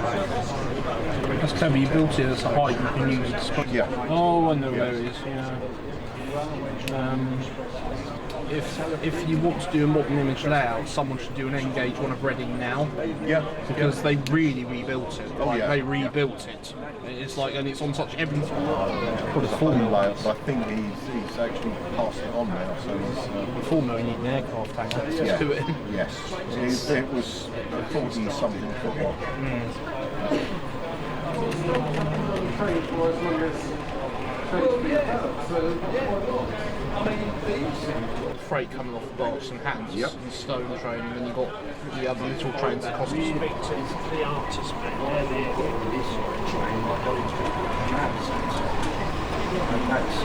That's clever, you built it as a height you can use it. Yeah. Oh, I know where it is, yeah. If you want to do a modern image layout, someone should do an N-gauge one of Reading now. Yeah. Because they really rebuilt it. Oh, yeah. They rebuilt it. It's like, and it's on such everything. Put a full layout, but I think he's actually passed it on now. So he's. Before you need an aircraft hangar to it. Yes. It was 40 something football. Freight coming off the box and hats and stone train, and then you've got the other little trains that cost us. The artist man, and that's